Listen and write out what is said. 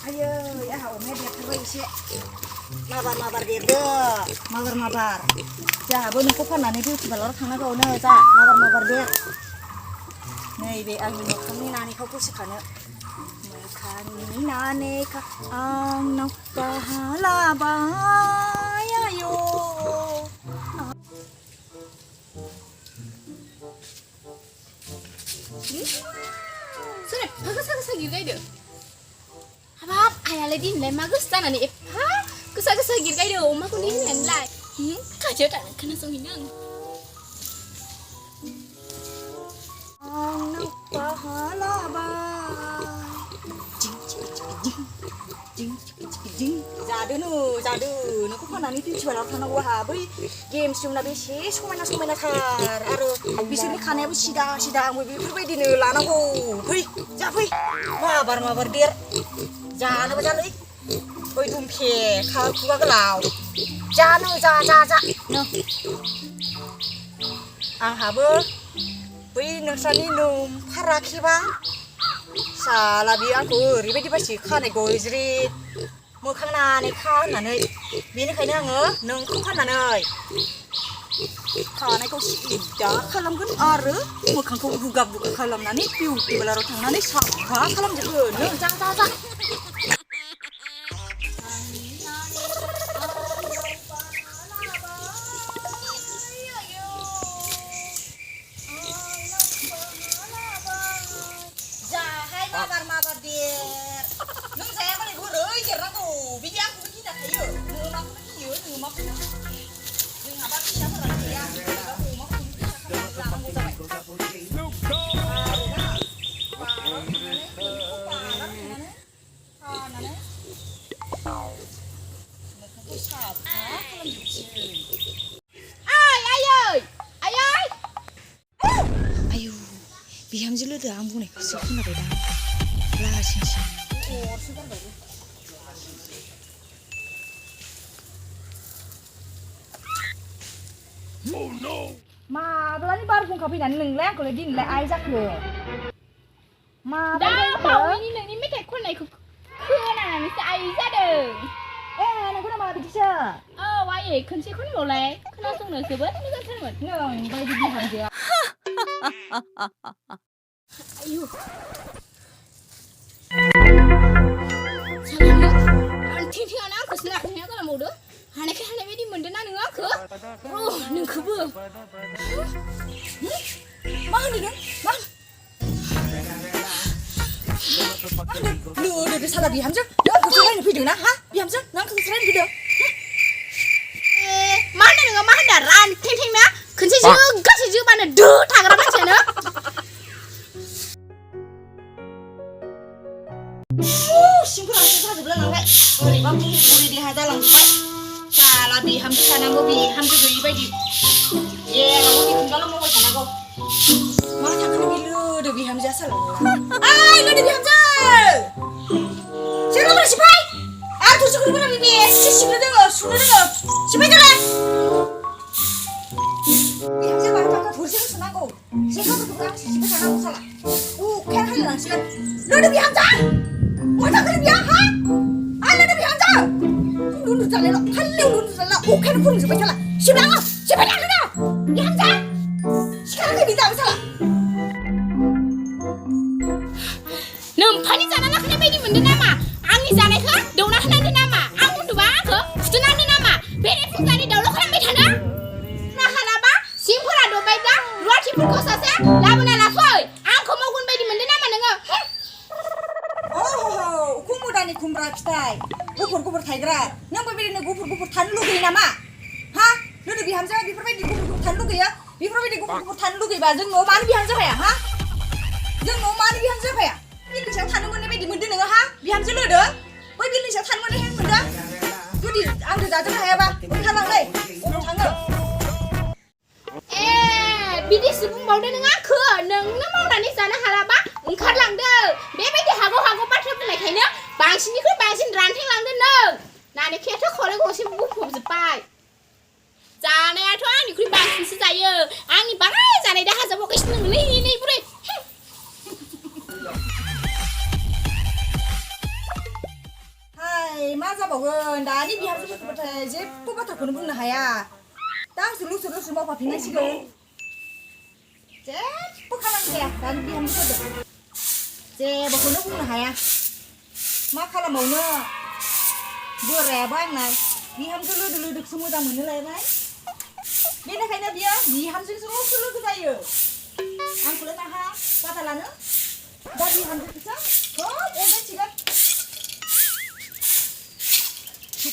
Ayo, ya omnya dia terus sih. Mabar gitu, mabar. Ya, boleh kau kan nanti tuh balor tanah kau nih, ja, mabar dia. Nih, be, aku mau kami nani kau pusing kan ya. Kami nani ka, anak pahala bayar yo. Sini, bagus gitu aja. Apa? Ayah lagi nih, bagus tanah nih. Hah? Kesah gitu aja. Oma aku nih nih lah. Kaca tak kena songhinan. Anak pahala bayar. Jing. Jadu. Naku kan nanti tuh jualan tanah wah, boy. Game cuma besi, semena kar. Aduh, bisa nih kannya bu sida, boy. Berbeda nih lana bu. Boy, boy. Mabar dir. Jangan apa jangan, boy dumpie, kau juga gelau. Jangan, no. Habu, boy nusani num parakiba. Salah biangku, ribet di pasti kan egoisrit. Mukang nane kan nane, bini kayaknya neng kan nane. Kan aku sida kalam kan are, mukang ku buka kalam nane piu di belarut tang nane sapa kalam jago neng jangan. Mabar dir. Nung saya apa nih gue doi kira aku, biji aku kita kayu, nung aku kayu, nung apa siapa lagi ya? Aku mau ayo, biar aja lu dah ambung nih, siapa nak beda? Lah sini. Oh, sudah baru. Oh no. Ma, belani baru pun kopi dan neng lek kalau din lek ai jak le. Ma, dah iniไม่แก่คนไหนคือน่ะไม่ใช่ไอ้ซะเด้อneng kuna ma bi cha. ว่าเอ๋คนชื่อคนบ่แลคนน่าส่งเหนือคือเบิดนี่ก็ท่านหมด Neng, bai di ham je. อายุSalah Ting anak aku selak ni aku nak muda. Hanya bedi mendena dengan aku. Oh, nengku bu. Mana dia? Mana? Lu salah biam je. Nang aku selain video na, ha? Biam je. Nang aku selain video. Mana dengan mana ran ting na? Kunci juga sih mana du tagar macam mana? Simpul aku saja bilang nggak. Beri bang beri di hata langsung. Salah biham tu sana go biham tu beri bagi. Ye, kamu di tinggal mau ke sana go. Mana tak kena bilu do biham jasa lah. Ay, lo do biham jasa. Siapa mana sipai? Tu suka mana bibi? Siapa dengar? Siapa jalan? Biham jasa baru tak kau siapa sana go. Siapa tu bukan siapa sana go salah. Kan hal langsung. Lo do biham jasa. Mana kena biar ha? Ala dah biar aja. Lulu jalan lah, lulu jalan lah. Oke, nak kurang sebab salah. Siapa yang ada? Biar aja. Sekarang kau bisa salah. Nampak ni jalan nak kena bedi mendena nama. Angin jalan ke? Dona kena mendena nama. Angin tu bah ke? Sudah mendena nama. Bedi pun jalan daulah kena bedi mana? Nah, kenapa? Simpul ada beda. Luar simpul kau saja. Lalu nak lafoi. Angin mau kun bedi mendena nama dengar. Oh, kumpulan ni kumpul kita. Gupur tiger. Nampak bedi ni gupur tan lu gini nama. Ha? Lu dah biar aja. Bipur bedi gupur tan lu gaya. Bipur bedi gupur tan lu gaya. Jeng no mana biar aja ya? Ha? Jeng no mana biar aja ya? Ini siapa tan mana bedi mendena ha? Biar aja lu dah. Boy ini siapa tan mana yang mendena? Tu di ambil aja lah ya ba. Kita bang deh. Tangga. Bidi sebelum mau dengan aku, neng mau nani sana halaba, ungkar langde. Bebe di hago patah pun nak kena, bangsin ni kan bangsin ranting langde neng. Nani kita kalau gosip buku sepai. Jangan tu ani kuri bangsin saja, ani bangai jangan dah hazab okey neng ni pure. जाबावगोन दानि बिहामजोफोरखौबाथाय जेबो बाथ्राखौनो बुंनो हाया दा लुसु मावफाफिननांसिगोन जेबो खामानि गैया दानि बिहामजोफोरजों जेबोखौनो बुंनो हाया मा खालामबावनो बोरायाबो आंना बिहामजो लोदोसो मोजां मोनोलायबाय बेनिखायनो बियो बिहामजोजोंल'सो लोगो जायो आंखौलाय माहा बादा लानो दा बिहामजोखौसो खोब अननांसिगोन